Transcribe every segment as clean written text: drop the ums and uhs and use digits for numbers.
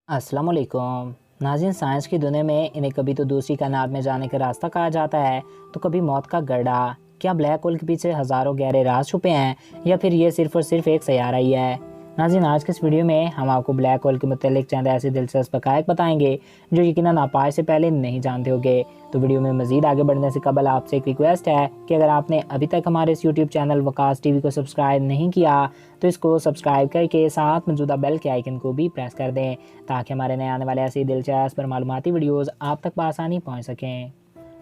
अस्सलाम वालेकुम नाज़रीन। साइंस की दुनिया में इन्हें कभी तो दूसरी कायनात में जाने का रास्ता कहा जाता है तो कभी मौत का गड्ढा। क्या ब्लैक होल के पीछे हज़ारों गहरे राज छुपे हैं या फिर ये सिर्फ और सिर्फ एक सैयारा ही है। नाज़रीन, आज के इस वीडियो में हम आपको ब्लैक होल के मुतालिक चंद ऐसे दिलचस्प हक़ाइक़ बताएंगे जो यकीनन आप आज से पहले नहीं जानते होंगे। तो वीडियो में मज़ीद आगे बढ़ने से कबल आपसे एक रिक्वेस्ट है कि अगर आपने अभी तक हमारे इस यूट्यूब चैनल वकास टीवी को सब्सक्राइब नहीं किया तो इसको सब्सक्राइब करके साथ मौजूदा बेल के आइकन को भी प्रेस कर दें ताकि हमारे नए आने वाले ऐसे दिलचस्प और मालूमाती वीडियोज़ आप तक बआसानी पहुँच सकें।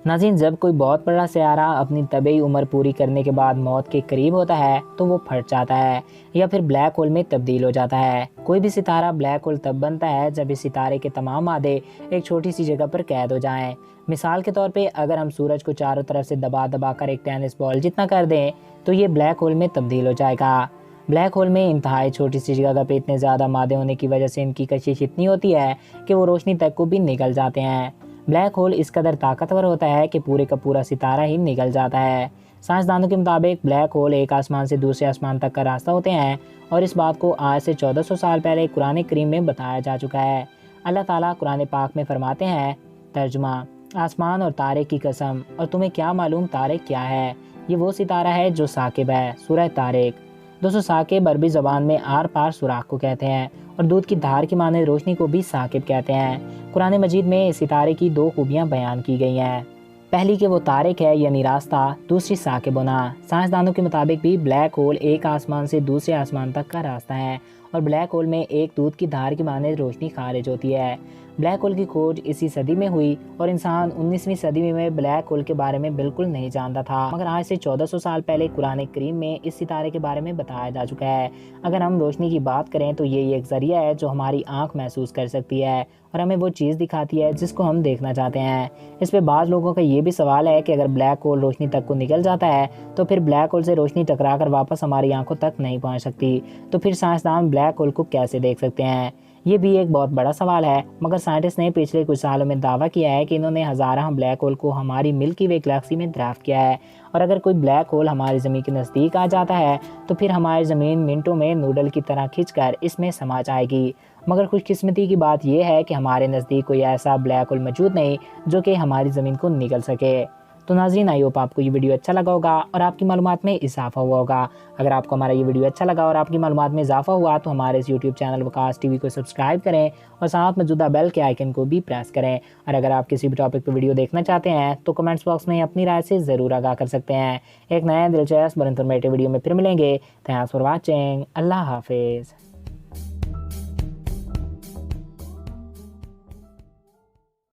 नाज़रीन, जब कोई बहुत बड़ा सितारा अपनी तबीई उम्र पूरी करने के बाद मौत के करीब होता है तो वो फट जाता है या फिर ब्लैक होल में तब्दील हो जाता है। कोई भी सितारा ब्लैक होल तब बनता है जब इस सितारे के तमाम मादे एक छोटी सी जगह पर कैद हो जाएं। मिसाल के तौर पे अगर हम सूरज को चारों तरफ से दबा दबा कर एक टेनिस बॉल जितना कर दें तो ये ब्लैक होल में तब्दील हो जाएगा। ब्लैक होल में इंतहाई छोटी सी जगह पे इतने ज़्यादा मादे होने की वजह से इनकी कशिश इतनी होती है कि वो रोशनी तक को भी निगल जाते हैं। ब्लैक होल इस कदर ताकतवर होता है कि पूरे का पूरा सितारा ही निगल जाता है। साइंसदानों के मुताबिक ब्लैक होल एक आसमान से दूसरे आसमान तक का रास्ता होते हैं और इस बात को आज से 1400 साल पहले कुरान करीम में बताया जा चुका है। अल्लाह ताला कुरान पाक में फरमाते हैं, तर्जुमा, आसमान और तारे की कसम, और तुम्हें क्या मालूम तारिक क्या है? ये वो सितारा है जो साकिब है। सूरह तारिक। दोस्तों, साकिब अरबी ज़बान में आर पार सुराख को कहते हैं और दूध की धार की माने रोशनी को भी साकिब कहते हैं। कुरान मजीद में इस सितारे की दो खूबियाँ बयान की गई हैं। पहली कि वो तारिक है यानी रास्ता, दूसरी साकिब होना। साइंसदानों के मुताबिक भी ब्लैक होल एक आसमान से दूसरे आसमान तक का रास्ता है और ब्लैक होल में एक दूध की धार की माने रोशनी खारिज होती है। ब्लैक होल की खोज इसी सदी में हुई और इंसान 19वीं सदी में ब्लैक होल के बारे में बिल्कुल नहीं जानता था, मगर आज से 1400 साल पहले कुरान करीम में इस सितारे के बारे में बताया जा चुका है। अगर हम रोशनी की बात करें तो ये एक ज़रिया है जो हमारी आँख महसूस कर सकती है और हमें वो चीज़ दिखाती है जिसको हम देखना चाहते हैं। इस पे बाज़ लोगों का ये भी सवाल है कि अगर ब्लैक होल रोशनी तक को निकल जाता है तो फिर ब्लैक होल से रोशनी टकरा कर वापस हमारी आंखों तक नहीं पहुंच सकती, तो फिर साइंसदान ब्लैक होल को कैसे देख सकते हैं? ये भी एक बहुत बड़ा सवाल है, मगर साइंटिस्ट ने पिछले कुछ सालों में दावा किया है कि इन्होंने हज़ारों ब्लैक होल को हमारी मिल्की वे गैलेक्सी में दरियाफ्त किया है और अगर कोई ब्लैक होल हमारी ज़मीन के नज़दीक आ जाता है तो फिर हमारी ज़मीन मिनटों में नूडल की तरह खिंचकर इसमें समा जाएगी। मगर खुशकिस्मती की बात यह है कि हमारे नज़दीक कोई ऐसा ब्लैक होल मौजूद नहीं जो कि हमारी ज़मीन को निगल सके। तो नाज़रीन, आई होप आपको ये वीडियो अच्छा लगा होगा और आपकी मालूमात में इजाफा हुआ होगा। अगर आपको हमारा ये वीडियो अच्छा लगा और आपकी मालूमात में इजाफा हुआ तो हमारे इस यूट्यूब चैनल वकास टीवी को सब्सक्राइब करें और साथ मौजूदा बेल के आइकन को भी प्रेस करें। और अगर आप किसी भी टॉपिक पर वीडियो देखना चाहते हैं तो कमेंट्स बॉक्स में अपनी राय से ज़रूर आगाह कर सकते हैं। एक नए दिलचस्प और इन्फॉर्मेटिव वीडियो में फिर मिलेंगे। Thanks for watching. अल्लाह हाफिज़।